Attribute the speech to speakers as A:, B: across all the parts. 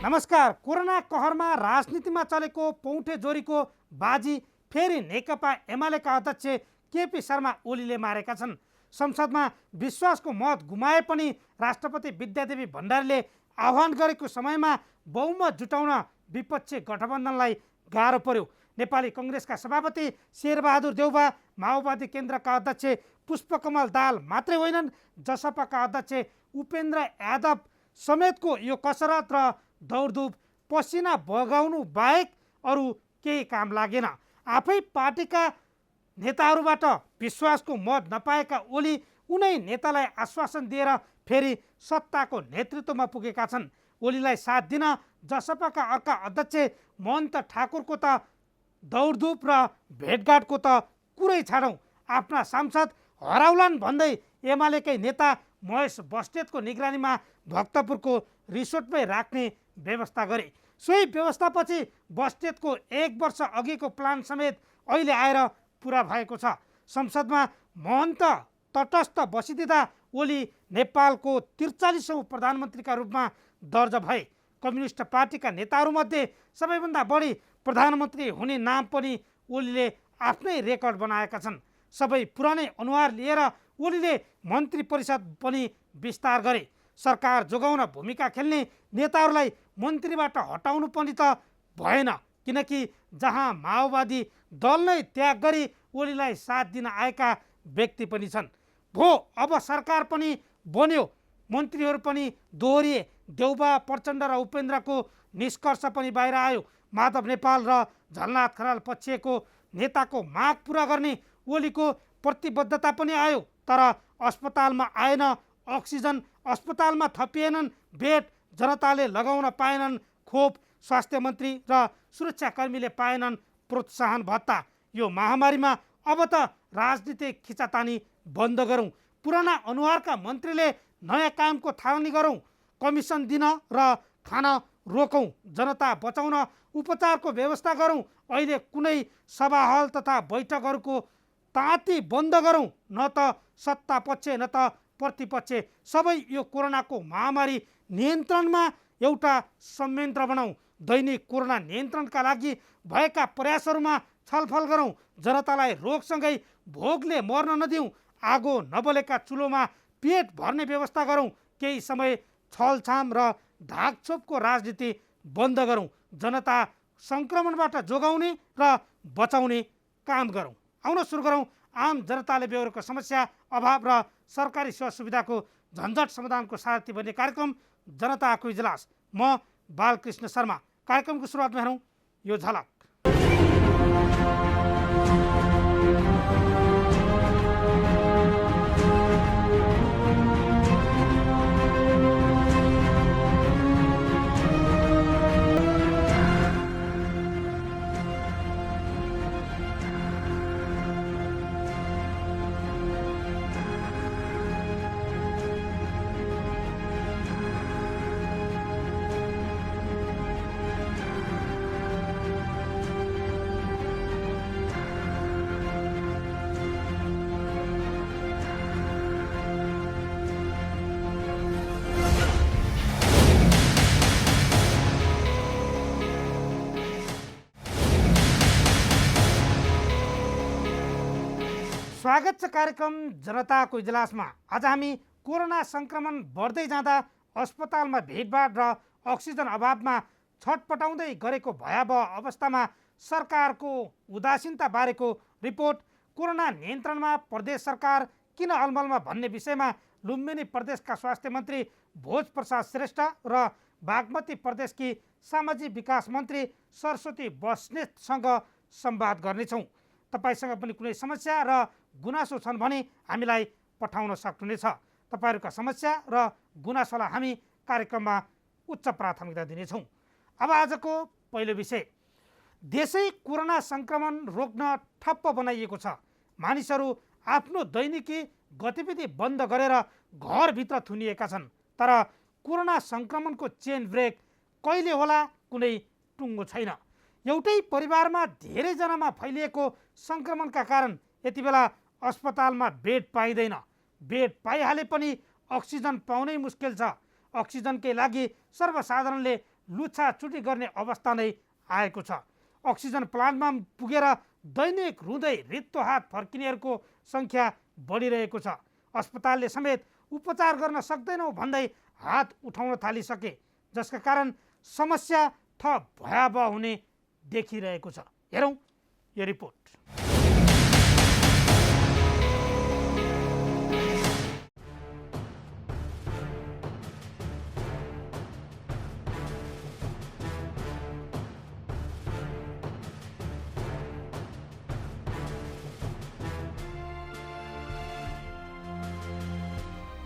A: नमस्कार। कोरोना कहरमा राजनीतिमा चलेको पौठे जोरीको बाजी फेरि नेकपा एमालेका अध्यक्ष केपी शर्मा ओलीले मारेका छन्। संसदमा विश्वासको मत गुमाए पनि राष्ट्रपति विद्यादेवी भण्डारीले आह्वान गरेको समयमा बहुमत जुटाउन विपक्षी गठबन्धनलाई गाह्रो पर्यो। नेपाली कङ्ग्रेसका सभापति शेरबहादुर देउवा, माओवादी केन्द्रका अध्यक्ष पुष्पकमल दाहाल मात्रै होइनन्, जसपाका अध्यक्ष उपेन्द्र यादव समेतको यो कसरत र दौडधुप पसिना बगाउनु बाहेक अरू केही काम लागेन। आफै पार्टीका नेताहरूबाट विश्वासको मत नपाएका ओली उनै नेतालाई आश्वासन दिएर फेरि सत्ताको नेतृत्वमा पुगेका छन्। ओलीलाई साथ दिन जसपाका अर्का अध्यक्ष महन्त ठाकुरको त दौडधुप र भेटघाटको त कुरै छाडौँ, आफ्ना सांसद हराउलान् भन्दै एमालेकै नेता महेश बस्नेतको निगरानीमा भक्तपुरको रिसोर्टमै राख्ने व्यवस्था गरे। सोही व्यवस्थापछि बस्नेतको 1 वर्ष अघिको प्लान समेत अहिले आएर पुरा भएको छ। संसदमा महन्त तटस्थ बसिदिँदा ओली नेपालको 43औँ प्रधानमन्त्रीका रूपमा दर्ज भए। कम्युनिस्ट पार्टीका नेताहरूमध्ये सबैभन्दा बढी प्रधानमन्त्री हुने नाम पनि ओलीले आफ्नै रेकर्ड बनाएका छन्। सबै पुरानै अनुहार लिएर ओलीले मन्त्री परिषद पनि विस्तार गरे। सरकार जोगाउन भूमिका खेल्ने नेताहरूलाई मन्त्रीबाट हटाउनु पनि त भएन, किनकि जहाँ माओवादी दल नै त्याग गरी ओलीलाई साथ दिन आएका व्यक्ति पनि छन्। भो अब सरकार पनि बन्यो, मन्त्रीहरू पनि दोहोरिए। देउबा, प्रचण्ड र उपेन्द्रको निष्कर्ष पनि बाहिर आयो। माधव नेपाल र झलनाथ खनाल पछिएको नेताको माग पुरा गर्ने ओलीको प्रतिबद्धता पनि आयो। तर अस्पतालमा आएन अक्सिजन, अस्पतालमा थपिएनन् बेड, जनताले लगाउन पाएनन् खोप, स्वास्थ्य मन्त्री र सुरक्षाकर्मीले पाएनन् प्रोत्साहन भत्ता। यो महामारीमा अब त राजनीतिक खिचातानी बन्द गरौँ। पुराना अनुहारका मन्त्रीले नयाँ कामको थालनी गरौँ। कमिसन दिन र खान रोकौँ। जनता बचाउन उपचारको व्यवस्था गरौँ। अहिले कुनै सभा हल तथा बैठकहरूको ताती बन्द गरौँ। न त सत्ता पक्ष न त प्रतिपक्ष, सबै यो कोरोनाको महामारी नियन्त्रणमा एउटा संयन्त्र बनाऊ। दैनिक कोरोना नियन्त्रणका लागि भएका प्रयासहरूमा छलफल गरौँ। जनतालाई रोगसँगै भोगले मर्न नदिउँ। आगो नबलेका चुलोमा पेट भर्ने व्यवस्था गरौँ। केही समय छलछाम र ढाकछोपको राजनीति बन्द गरौँ। जनता सङ्क्रमणबाट जोगाउने र बचाउने काम गरौँ। आउन सुरु गरौँ आम जनताले बेहोरेको समस्या, अभाव र सरकारी सेवा सुविधाको झन्झट समाधानको सारथी बन्ने कार्यक्रम जनताको इजलास। म बालकृष्ण शर्मा। कार्यक्रमको सुरुवातमा हेरौँ यो झलक। स्वागत छ कार्यक्रम जनताको इजलासमा। आज हामी कोरोना सङ्क्रमण बढ्दै जाँदा अस्पतालमा भिडभाड र अक्सिजन अभावमा छटपटाउँदै गरेको भयावह अवस्थामा सरकारको उदासीनता बारेको रिपोर्ट, कोरोना नियन्त्रणमा प्रदेश सरकार किन अलमलमा भन्ने विषयमा लुम्बिनी प्रदेशका स्वास्थ्य मन्त्री भोज प्रसाद श्रेष्ठ र बागमती प्रदेशकी सामाजिक विकास मन्त्री सरस्वती बस्नेतसँग संवाद गर्नेछौँ। तपाईसँग पनि कुनै समस्या र गुनासो छन् भने हामीलाई पठाउन सक्नुहुनेछ। तपाईँहरूका समस्या र गुनासोलाई हामी कार्यक्रममा उच्च प्राथमिकता दिनेछौँ। अब आजको पहिलो विषय, देशै कोरोना सङ्क्रमण रोक्न ठप्प बनाइएको छ। मानिसहरू आफ्नो दैनिकी गतिविधि बन्द गरेर घरभित्र थुनिएका छन्। तर कोरोना सङ्क्रमणको चेन ब्रेक कहिले होला कुनै टुङ्गो छैन। एउटै परिवारमा धेरैजनामा फैलिएको सङ्क्रमणका कारण यति बेला अस्पतालमा बेड पाइँदैन। बेड पाइहाले पनि अक्सिजन पाउनै मुस्किल छ। अक्सिजनकै लागि सर्वसाधारणले लुछाचुटी गर्ने अवस्था नै आएको छ। अक्सिजन प्लान्टमा पुगेर दैनिक रुँदै रित्तो हात फर्किनेहरूको सङ्ख्या बढिरहेको छ। अस्पतालले समेत उपचार गर्न सक्दैनौँ भन्दै हात उठाउन थालिसके, जसका कारण समस्या थप भयावह हुने देखिरहेको छ। हेरौँ यो रिपोर्ट।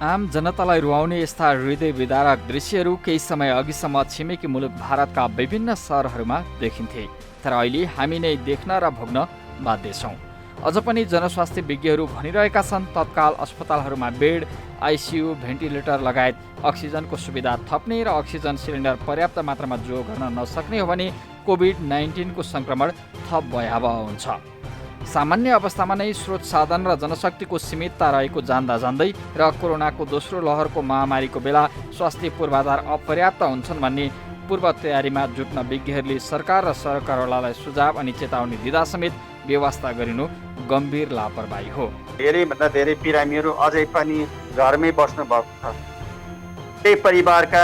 B: आम जनतालाई रुवाउने यस्ता हृदय विदारक दृश्यहरू केही समय अघिसम्म छिमेकी मुलुक भारतका विभिन्न सहरहरूमा देखिन्थे, तर अहिले हामी नै देख्न र भोग्न बाध्य छौँ। अझ पनि जनस्वास्थ्य विज्ञहरू भनिरहेका छन् तत्काल अस्पतालहरूमा बेड, आइसियु, भेन्टिलेटर लगायत अक्सिजनको सुविधा थप्ने र अक्सिजन सिलिन्डर पर्याप्त मात्रामा जोड गर्न नसक्ने हो भने कोभिड-19 को सङ्क्रमण थप भयावह हुन्छ। सामान्य अवस्थामा नै स्रोत साधन र जनशक्तिको सीमितता रहेको जान्दा जान्दै र कोरोनाको दोस्रो लहरको महामारीको बेला स्वास्थ्य पूर्वाधार अपर्याप्त हुन्छन् भन्ने पूर्व तयारीमा जुट्न विज्ञहरूले सरकार र सरकारवालालाई सुझाव अनि चेतावनी दिँदा समेत व्यवस्था गरिनु गम्भीर लापरवाही हो।
C: धेरैभन्दा धेरै बिरामीहरू अझै पनि घरमै बस्नु भएको छ। त्यही परिवारका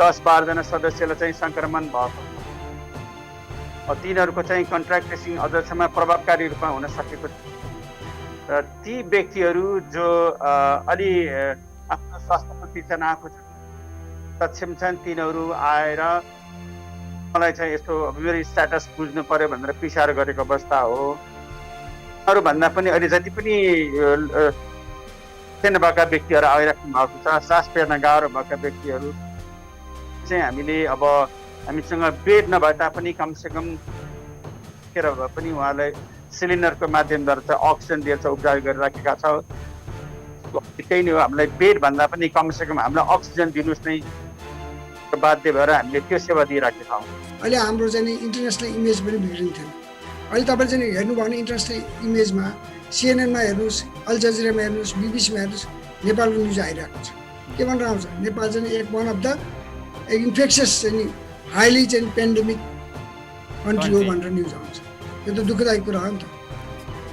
C: 10-12 जना सदस्यलाई चाहिँ सङ्क्रमण भएको छ। तिनीहरूको चाहिँ कन्ट्याक्ट ट्रेसिङ अझसम्म प्रभावकारी रूपमा हुन सकेको छ। र ती व्यक्तिहरू जो अलि आफ्नो स्वास्थ्यको पिछा नआएको छ, सक्षम छन्, तिनीहरू आएर मलाई चाहिँ यस्तो मेरो स्ट्याटस बुझ्नु पर्यो भनेर पिसार गरेको अवस्था हो। अरूभन्दा पनि अहिले जति पनि सानो भएका व्यक्तिहरू आइराख्नु भएको छ, सास फेर्न गाह्रो भएका व्यक्तिहरू चाहिँ हामीले अब हामीसँग बेड नभए तापनि कमसेकम के भए पनि उहाँलाई सिलिन्डरको माध्यमद्वारा चाहिँ अक्सिजन दिएर चाहिँ उपचार गरिराखेका छौँ। त्यही नै हो, हामीलाई बेड भन्दा पनि कमसेकम हामीलाई अक्सिजन दिनुहोस् नै बाध्य भएर हामीले त्यो सेवा दिइराखेका छौँ।
D: अहिले हाम्रो चाहिँ इन्टरनेसनल इमेज पनि बिग्रिन्थ्यो। अहिले तपाईँले चाहिँ हेर्नुभयो भने इन्टरनेसनल इमेजमा सिएनएनमा हेर्नुहोस्, अल जजिरामा हेर्नुहोस्, बिबिसीमा हेर्नुहोस्, नेपालको न्युज आइरहेको छ। के भनेर आउँछ, नेपाल चाहिँ एक वान अफ द इन्फेक्सियस चाहिँ हाइली चाहिँ पेन्डेमिक कन्ट्री हो भनेर न्युज आउँछ। यो त दुःखदायी कुरा हो नि त।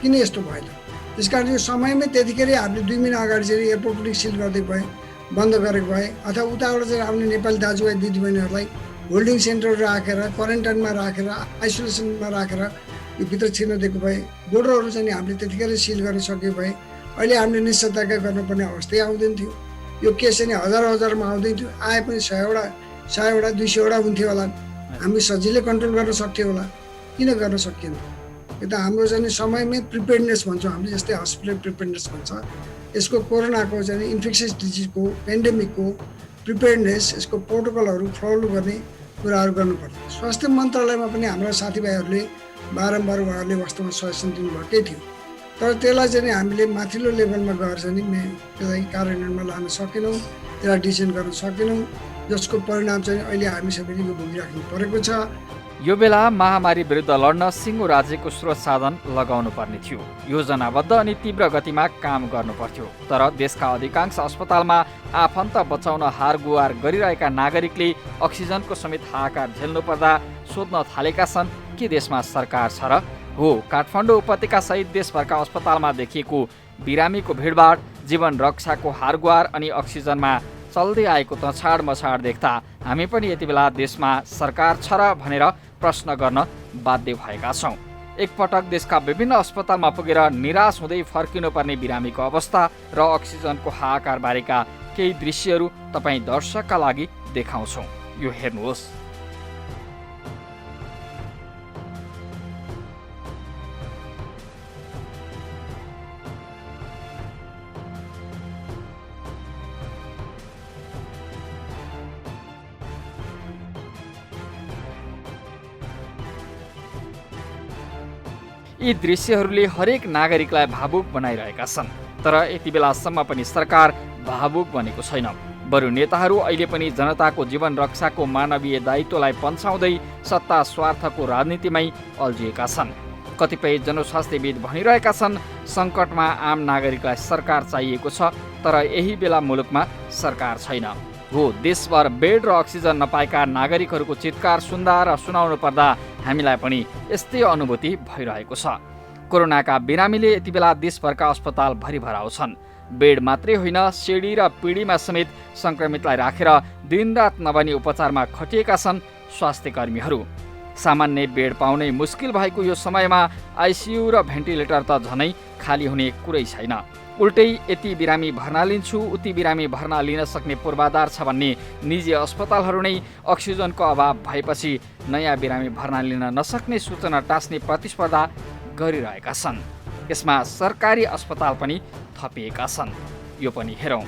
D: किन यस्तो भयो त? त्यस कारण यो समयमै त्यतिखेरै हामीले 2 महिना अगाडि चाहिँ एयरपोर्ट पनि सिल गर्दै भए, बन्द गरेको भए, अथवा उताबाट चाहिँ आउने नेपाली दाजुभाइ दिदीबहिनीहरूलाई होल्डिङ सेन्टर राखेर, क्वारेन्टाइनमा राखेर, आइसोलेसनमा राखेर यो भित्र छिर्न दिएको भए, बोर्डरहरू चाहिँ हामीले त्यतिखेरै सिल गर्न सक्यो भए अहिले हामीले निश्चितता गर्नुपर्ने अवस्थै आउँदैन थियो। यो केस चाहिँ हजारमा आउँदैन थियो, आए पनि 100वटा 200वटा हुन्थ्यो होला, हामी सजिलै कन्ट्रोल गर्न सक्थ्यो होला। किन गर्न सकिएन? यो त हाम्रो चाहिँ समयमै प्रिपेयर्डनेस भन्छौँ हामीले, जस्तै हस्पिटल प्रिपेयर्डनेस भन्छ, यसको कोरोनाको चाहिँ इन्फेक्सियस डिजिजको पेन्डेमिकको प्रिपेयर्डनेस, यसको प्रोटोकलहरू फलो गर्ने कुराहरू गर्नुपर्छ। स्वास्थ्य मन्त्रालयमा पनि हाम्रा साथीभाइहरूले बारम्बार उहाँहरूले वास्तवमा सजेसन दिनुभएकै थियो, तर त्यसलाई चाहिँ हामीले माथिल्लो लेभलमा गएर चाहिँ त्यसलाई कार्यान्वयनमा लान सकेनौँ, त्यसलाई डिसिजन गर्न सकेनौँ, जसको परिणाम चाहिँ अहिले हामी सबैले यो भोगिराख्नु परेको छ।
B: यो बेला महामारी विरुद्ध लड्न सिङ्गो राज्यको स्रोत साधन लगाउनु पर्ने थियो, योजनाबद्ध अनि तीव्र गतिमा काम गर्नु पर्थ्यो। तर देशका अधिकांश अस्पतालमा आफन्त बचाउन हारगुहार गरिरहेका नागरिकले अक्सिजनको समेत हाहाकार झेल्नु पर्दा सोध्न थालेका छन् के देशमा सरकार छ र? हो, काठमाडौँ उपत्यका सहित देशभरका अस्पतालमा देखिएको बिरामीको भिडभाड, जीवन रक्षाको हारगुहार अनि अक्सिजनमा चल्दै आएको तछाड मछाड देख्दा हामी पनि यति बेला देशमा सरकार छ र भनेर प्रश्न गर्न बाध्य भएका छौँ। एकपटक देशका विभिन्न अस्पतालमा पुगेर निराश हुँदै फर्किनुपर्ने बिरामीको अवस्था र अक्सिजनको हाहाकार बारेका केही दृश्यहरू तपाईँ दर्शकका लागि देखाउँछौँ। यो हेर्नुहोस्। यी दृश्यहरूले हरेक नागरिकलाई भावुक बनाइरहेका छन्, तर यति बेलासम्म पनि सरकार भावुक बनेको छैन। बरु नेताहरू अहिले पनि जनताको जीवन रक्षाको मानवीय दायित्वलाई पन्छाउँदै सत्ता स्वार्थको राजनीतिमै अल्झिएका छन्। कतिपय जनस्वास्थ्यविद भनिरहेका छन् सङ्कटमा आम नागरिकलाई सरकार चाहिएको छ, तर यही बेला मुलुकमा सरकार छैन। हो देशभर बेड र अक्सिजन नपाएका नागरिकहरूको चित्कार सुन्दा र सुनाउनु पर्दा हामीलाई पनि यस्तै अनुभूति भइरहेको छ। कोरोनाका बिरामीले यति बेला देशभरका अस्पताल भरिभराउ छन्। बेड मात्रै होइन, सिडी र पिँढीमा समेत संक्रमितलाई राखेर दिनरात नभनी उपचारमा खटिएका छन् स्वास्थ्य कर्मीहरू। सामान्य बेड पाउनै मुस्किल भएको यो समयमा आइसियु र भेन्टिलेटर त झनै खाली हुने कुरै छैन। उल्टै यति बिरामी भर्ना लिन्छु उति बिरामी भर्ना लिन सक्ने पूर्वाधार छ भन्ने निजी अस्पतालहरू नै अक्सिजनको अभाव भएपछि नयाँ बिरामी भर्ना लिन नसक्ने सूचना टाँस्ने प्रतिस्पर्धा गरिरहेका छन्। यसमा सरकारी अस्पताल पनि थपिएका छन्। यो पनि हेरौँ।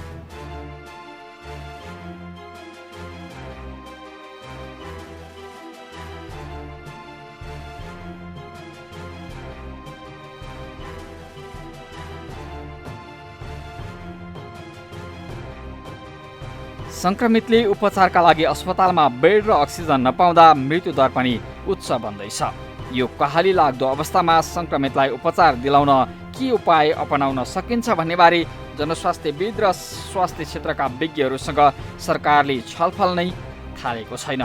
B: संक्रमितले उपचारका लागि अस्पतालमा बेड र अक्सिजन नपाउँदा मृत्युदर पनि उच्च बन्दैछ। यो कहाली लाग्दो अवस्थामा संक्रमितलाई उपचार दिलाउन के उपाय अपनाउन सकिन्छ भन्नेबारे जनस्वास्थ्यविद र स्वास्थ्य क्षेत्रका विज्ञहरूसँग सरकारले छलफल नै थालेको छैन।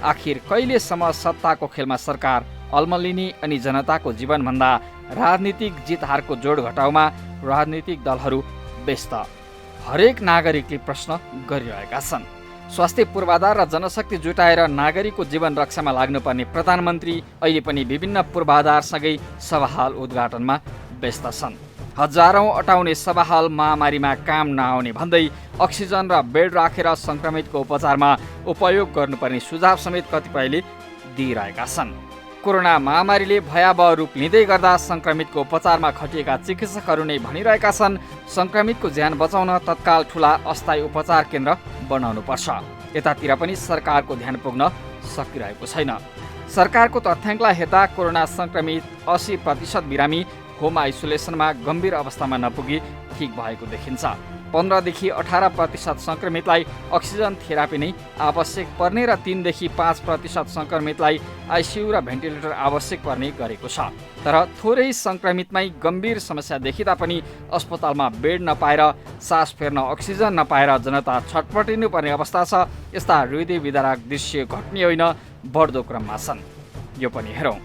B: आखिर कहिलेसम्म सत्ताको खेलमा सरकार अल्मलिने अनि जनताको जीवनभन्दा राजनीतिक जित हारको जोड घटाउमा राजनीतिक दलहरू व्यस्त? हरेक नागरिकले प्रश्न गरिरहेका छन्। स्वास्थ्य पूर्वाधार र जनशक्ति जुटाएर नागरिकको जीवन रक्षामा लाग्नुपर्ने प्रधानमन्त्री अहिले पनि विभिन्न पूर्वाधारसँगै सभाहाल उद्घाटनमा व्यस्त छन्। हजारौं अटाउने सभाहाल महामारीमा काम नआउने भन्दै अक्सिजन र बेड राखेर संक्रमितको उपचारमा उपयोग गर्नुपर्ने सुझाव समेत कतिपयले दिइरहेका छन्। कोरोना महामारीले भयावह रूप लिँदै गर्दा संक्रमितको उपचारमा खटिएका चिकित्सकहरू नै भनिरहेका छन् संक्रमितको ज्यान बचाउन तत्काल ठूला अस्थायी उपचार केन्द्र बनाउनुपर्छ। यतातिर पनि सरकारको ध्यान पुग्न सकिरहेको छैन। सरकारको तथ्याङ्कलाई हेर्दा कोरोना संक्रमित 80% बिरामी होम आइसोलेसनमा गम्भीर अवस्थामा नपुगी ठिक भएको देखिन्छ। 15 देखि 18% संक्रमितलाई अक्सिजन थेरापी नै आवश्यक पर्ने र 3 देखि 5% संक्रमितलाई आइसियु र भेन्टिलेटर आवश्यक पर्ने गरेको छ। तर थोरै संक्रमितमै गम्भीर समस्या देखिँदा पनि अस्पतालमा बेड नपाएर सास फेर्न अक्सिजन नपाएर जनता छटपटिनु पर्ने अवस्था छ। यस्ता हृदय विदारक दृश्य घट्ने होइन बढ्दो क्रममा छन्। यो पनि हेरौँ।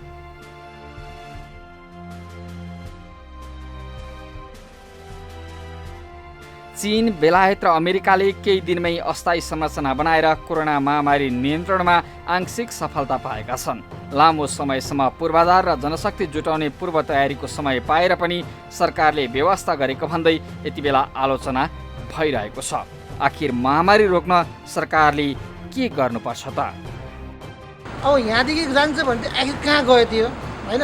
B: चीन, बेलायत र अमेरिकाले केही दिनमै अस्थायी संरचना बनाएर कोरोना महामारी नियन्त्रणमा आंशिक सफलता पाएका छन्। लामो समयसम्म पूर्वाधार र जनशक्ति जुटाउने पूर्व तयारीको समय पाएर पनि सरकारले व्यवस्था गरेको भन्दै यति बेला आलोचना भइरहेको छ। आखिर महामारी रोक्न सरकारले के गर्नुपर्छ त?
E: अब यहाँदेखि जान्छ भने आखिर कहाँ गयो त्यो होइन?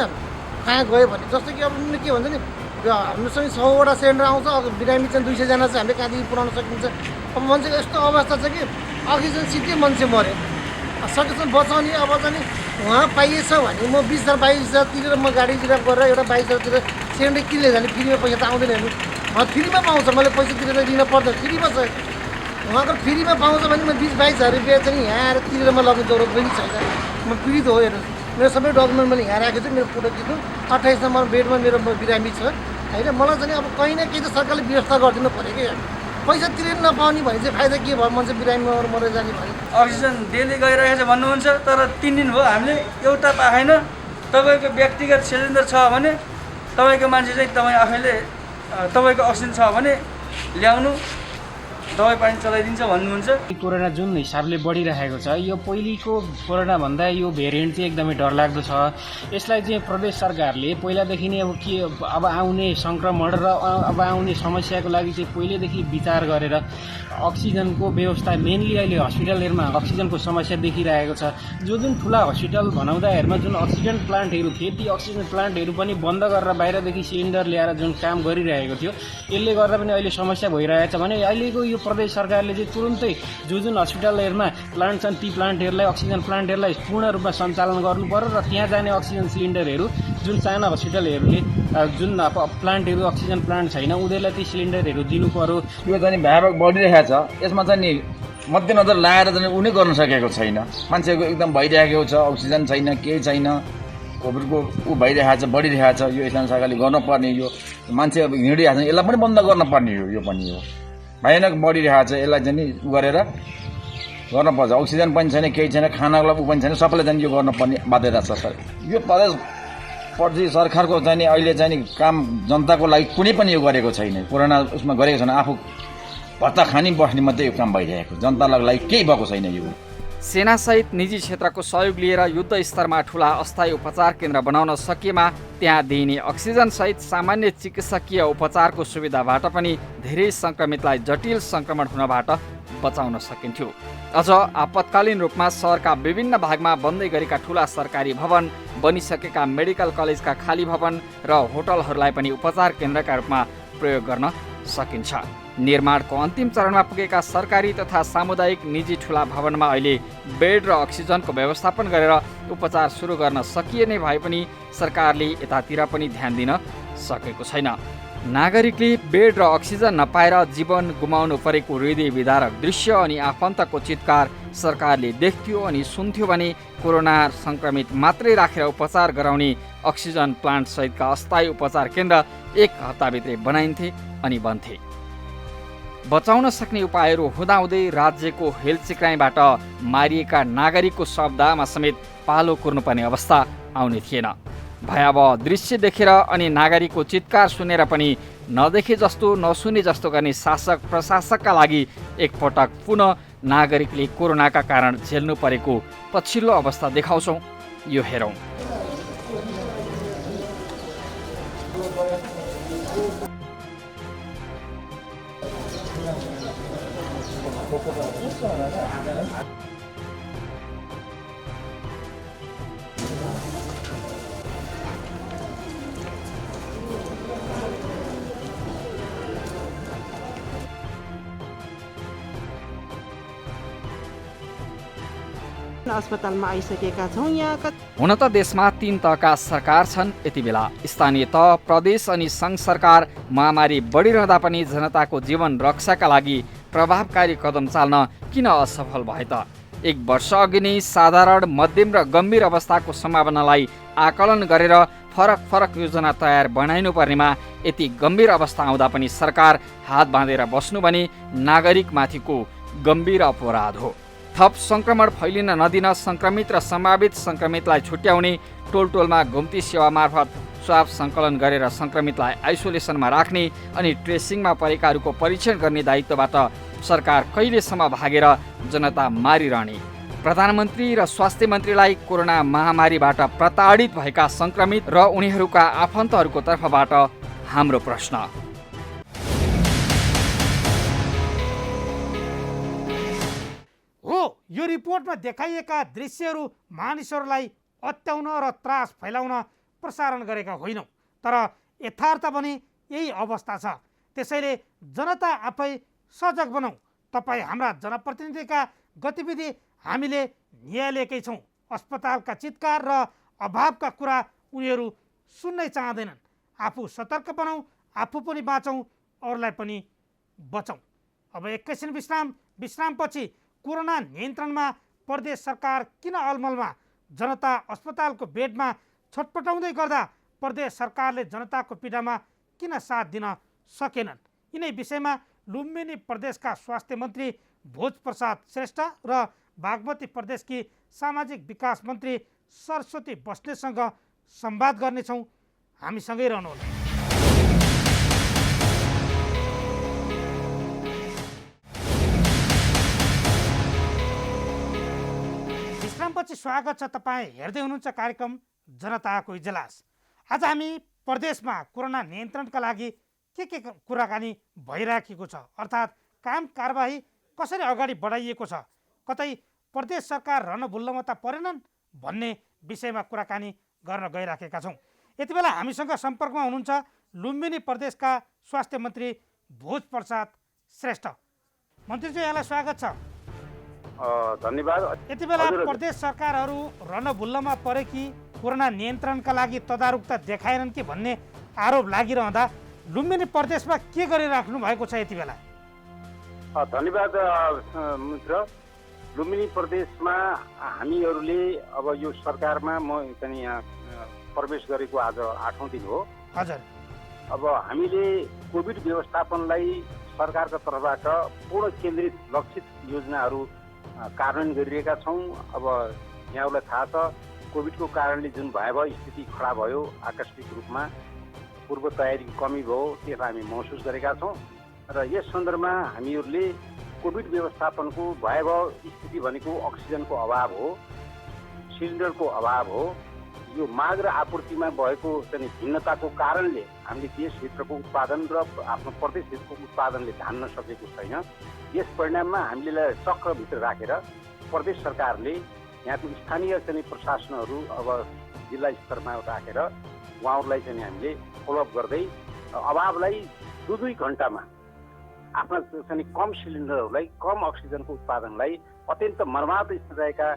E: कहाँ गयो भने जस्तो कि अब के भन्छ नि हामीसँग 100वटा सिलिन्डर आउँछ, बिरामी चाहिँ 200जना चाहिँ हामीले कहाँदेखि पुऱ्याउन सकिन्छ। अब मान्छेको यस्तो अवस्था छ कि अक्सिजन सिधै मान्छे मऱ्यो। सकेसम्म बचाउने अब चाहिँ उहाँ पाइएछ भने म 20,000-22,000 तिरेर म गाडी रिजर्भ गरेर एउटा 22,000 तिरेर सिलिन्डर किन्ने जाने फ्रीमा पैसा त आउँदैन हेर्नु। फ्रीमा पाउँछ, मैले पैसा तिरेर लिन पर्दैन, फ्रीमा छ। उहाँको फ्रीमा पाउँछ भने म 20-22,000 रुपियाँ चाहिँ यहाँ आएर तिरेर म लग्ने जरुरत पनि छैन। म पीडित हो हेर्नु, मेरो सबै डकुमेन्ट मैले यहाँ राखेको छु। मेरो फोटो खिच्नु 28 नम्बर बेडमा मेरो बिरामी छ होइन। मलाई चाहिँ अब कहीँ न केही त सरकारले व्यवस्था गरिदिनु पऱ्यो कि पैसा तिरेर नपाउने भने चाहिँ फाइदा के भयो? मान्छे बिरामी मरेर जाने भने
F: अक्सिजन डेली गइरहेको छ भन्नुहुन्छ, तर 3 दिन भयो हामीले एउटा पाएन। तपाईँको व्यक्तिगत सिलिन्डर छ भने तपाईँको मान्छे चाहिँ तपाईँ आफैले तपाईँको अक्सिजन छ भने ल्याउनु, दबाई पानी चलाइदिन्छ भन्नुहुन्छ।
G: कोरोना जुन हिसाबले बढिरहेको छ, यो पहिलेको कोरोना भन्दा यो भेरिएन्ट चाहिँ एकदमै डरलाग्दो छ। यसलाई चाहिँ प्रदेश सरकारले पहिलादेखि नै अब आउने सङ्क्रमण र अब आउने समस्याको लागि चाहिँ पहिलेदेखि विचार गरेर अक्सिजनको व्यवस्था मेनली अहिले हस्पिटलहरूमा अक्सिजनको समस्या देखिरहेको छ। जुन ठुला हस्पिटल बनाउँदाहरूमा जुन अक्सिजन प्लान्टहरू थिए ती अक्सिजन प्लान्टहरू पनि बन्द गरेर बाहिरदेखि सिलिन्डर ल्याएर जुन काम गरिरहेको थियो, यसले गर्दा पनि अहिले समस्या भइरहेछ। भने अहिलेको यो प्रदेश सरकारले चाहिँ तुरुन्तै जुन हस्पिटलहरूमा प्लान्ट छन् ती प्लान्टहरूलाई अक्सिजन प्लान्टहरूलाई पूर्ण रूपमा सञ्चालन गर्नु पर्यो र त्यहाँ जाने अक्सिजन सिलिन्डरहरू जुन साना हस्पिटलहरूले जुन प्लान्टहरू अक्सिजन प्लान्ट छैन उनीहरूलाई ती सिलिन्डरहरू दिनु पर्यो।
H: यो चाहिँ व्यापक बढिरहेको छ, यसमा चाहिँ नि मध्यनजर लाएर चाहिँ उनी गर्न सकेको छैन। मान्छेको एकदम भइरहेको छ, अक्सिजन छैन, केही छैन, कोभिडको भइरहेको छ, बढिरहेको छ। यो इस्लाम सरकारले गर्नुपर्ने, यो मान्छे अब हिँडिरहेको छ यसलाई पनि बन्द गर्नुपर्ने हो। यो पनि हो भयानक बढिरहेको छ, यसलाई चाहिँ नि गरेर गर्नुपर्छ। अक्सिजन पनि छैन, केही छैन, खानाको लागि पनि छैन, सबैले चाहिँ यो गर्नुपर्ने बाध्यता छ सर। यो प्रदेश सरकारको चाहिँ नि अहिले चाहिँ नि काम जनताको लागि कुनै पनि यो गरेको छैन। कोरोना उसमा गरेको छैन, आफू भत्ता खानी बस्ने मात्रै यो काम भइरहेको, जनताको लागि केही भएको छैन। यो
B: सेनासहित निजी क्षेत्रको सहयोग लिएर युद्ध स्तरमा ठुला अस्थायी उपचार केन्द्र बनाउन सकिएमा त्यहाँ दिइने अक्सिजनसहित सामान्य चिकित्सकीय उपचारको सुविधाबाट पनि धेरै सङ्क्रमितलाई जटिल सङ्क्रमण हुनबाट बचाउन सकिन्थ्यो। अझ आपतकालीन रूपमा सहरका विभिन्न भागमा बन्दै गरेका ठुला सरकारी भवन, बनिसकेका मेडिकल कलेजका खाली भवन र होटलहरूलाई पनि उपचार केन्द्रका रूपमा प्रयोग गर्न सकिन्छ। निर्माणको अन्तिम चरणमा पुगेका सरकारी तथा सामुदायिक निजी ठुला भवनमा अहिले बेड र अक्सिजनको व्यवस्थापन गरेर उपचार सुरु गर्न सकिने भए पनि सरकारले यतातिर पनि ध्यान दिन सकेको छैन। नागरिकले बेड र अक्सिजन नपाएर जीवन गुमाउनु परेको हृदय विदारक दृश्य अनि आफन्तको चित्कार सरकारले देख्थ्यो अनि सुन्थ्यो भने कोरोना सङ्क्रमित मात्रै राखेर उपचार गराउने अक्सिजन प्लान्ट सहितका अस्थायी उपचार केन्द्र 1 हप्ताभित्रै बनाइन्थे अनि बन्थे। बचाउन सक्ने उपायहरू हुँदाहुँदै राज्यको हेलचिक्राइबाट मारिएका नागरिकको शब्दमा समेत पालो कुर्नुपर्ने अवस्था आउने थिएन। भयावह दृश्य देखेर अनि नागरिकको चित्कार सुनेर पनि नदेखे जस्तो नसुने जस्तो गर्ने शासक प्रशासकका लागि एकपटक पुनः नागरिकले कोरोनाका कारण झेल्नु परेको पछिल्लो अवस्था देखाउँछौँ। यो हेरौँ।
I: अस्पतालमा आइसकेका छौँ। यहाँ
B: हुन त देशमा 3 तहका सरकार छन्। यति बेला स्थानीय तह, प्रदेश अनि सङ्घ सरकार महामारी बढिरहँदा पनि जनताको जीवन रक्षाका लागि प्रभावकारी कदम चाल्न किन असफल भए त? 1 वर्ष अघि नै साधारण, मध्यम र गम्भीर अवस्थाको सम्भावनालाई आकलन गरेर फरक योजना तयार बनाइनु पर्नेमा यति गम्भीर अवस्था आउँदा पनि सरकार हात बाँधेर बस्नु भने नागरिकमाथिको गम्भीर अपराध हो। थप सङ्क्रमण फैलिन नदिन सङ्क्रमित र सम्भावित सङ्क्रमितलाई छुट्याउने, टोलटोलमा घुम्ती सेवा मार्फत स्वाब सङ्कलन गरेर सङ्क्रमितलाई आइसोलेसनमा राख्ने अनि ट्रेसिङमा परेकाहरूको परीक्षण गर्ने दायित्वबाट सरकार कहिलेसम्म भागेर जनता मारिरहने? प्रधानमन्त्री र स्वास्थ्य मन्त्रीलाई कोरोना महामारीबाट प्रताडित भएका सङ्क्रमित र उनीहरूका आफन्तहरूको तर्फबाट हाम्रो प्रश्न।
A: हो, यो रिपोर्टमा देखाइएका दृश्यहरू मानिसहरूलाई अत्याउन र त्रास फैलाउन प्रसारण गरेका होइनौँ, तर यथार्थ पनि यही अवस्था छ। त्यसैले जनता आफै सजग बनाऊ। तपाईँ हाम्रा जनप्रतिनिधिका गतिविधि हामीले निहालेकै छौँ। अस्पतालका चित्कार र अभावका कुरा उनीहरू सुन्नै चाहँदैनन्। आफू सतर्क बनाऊ, आफू पनि बाँचौँ, अरूलाई पनि बचाउँ। अब एकैछिन विश्रामपछि कोरोना नियन्त्रणमा प्रदेश सरकार किन अलमलमा? जनता अस्पतालको बेडमा छटपटाउँदै गर्दा प्रदेश सरकारले जनताको पीडामा किन साथ दिन सकेनन्? यिनै विषयमा लुम्बिनी प्रदेशका स्वास्थ्य मन्त्री भोजप्रसाद श्रेष्ठ र बागमती प्रदेशकी सामाजिक विकास मन्त्री सरस्वती बस्नेतसँग संवाद गर्नेछौँ। हामीसँगै रहनुहोला। विश्रामपछि स्वागत छ। तपाईँ हेर्दै हुनुहुन्छ कार्यक्रम जनताको इजलास। आज हामी प्रदेशमा कोरोना नियन्त्रणका लागि के कुराकानी भइराखेको छ, अर्थात् काम कारबाही कसरी अगाडि बढाइएको छ, कतै प्रदेश सरकार रहन भुल्लमा त परेनन् भन्ने विषयमा कुराकानी गर्न गइराखेका छौँ। यति बेला हामीसँग सम्पर्कमा हुनुहुन्छ लुम्बिनी प्रदेशका स्वास्थ्य मन्त्री भोजप्रसाद श्रेष्ठ। मन्त्रीज्यू, यहाँलाई स्वागत छ।
C: धन्यवाद।
A: यति बेला प्रदेश सरकारहरू रहन भुल्लमा परे कि कोरोना नियन्त्रणका लागि तदारुकता देखाएनन् कि भन्ने आरोप लागिरहँदा लुम्बिनी प्रदेशमा के गरिराख्नु भएको छ यति बेला?
C: धन्यवाद मित्र। लुम्बिनी प्रदेशमा हामीहरूले अब यो सरकारमा म चाहिँ यहाँ प्रवेश गरेको आज 8औं दिन हो।
A: हजुर।
C: अब हामीले कोभिड व्यवस्थापनलाई सरकारको तर्फबाट पूर्ण केन्द्रित लक्षित योजनाहरू
I: कार्यान्वयन गरिरहेका छौँ। अब यहाँहरूलाई थाहा छ कोभिडको कारणले जुन भयावह स्थिति खडा भयो आकस्मिक रूपमा, पूर्व तयारीको कमी भयो, त्यसलाई हामी महसुस गरेका छौँ र यस सन्दर्भमा हामीहरूले कोभिड व्यवस्थापनको भयावह स्थिति भनेको अक्सिजनको अभाव हो, सिलिन्डरको अभाव हो। यो माग र आपूर्तिमा भएको चाहिँ भिन्नताको कारणले हामीले देशभित्रको उत्पादन र आफ्नो प्रदेशभित्रको उत्पादनले धान्न सकेको छैन। यस परिणाममा हामीले चक्रभित्र राखेर प्रदेश सरकारले यहाँको स्थानीय चाहिँ प्रशासनहरू अब जिल्ला स्तरमा राखेर उहाँहरूलाई चाहिँ हामीले फलोअप गर्दै अभावलाई 2-2 घन्टामा आफ्ना चाहिँ कम सिलिन्डरहरूलाई, कम अक्सिजनको उत्पादनलाई अत्यन्त मर्माहत स्थिति रहेका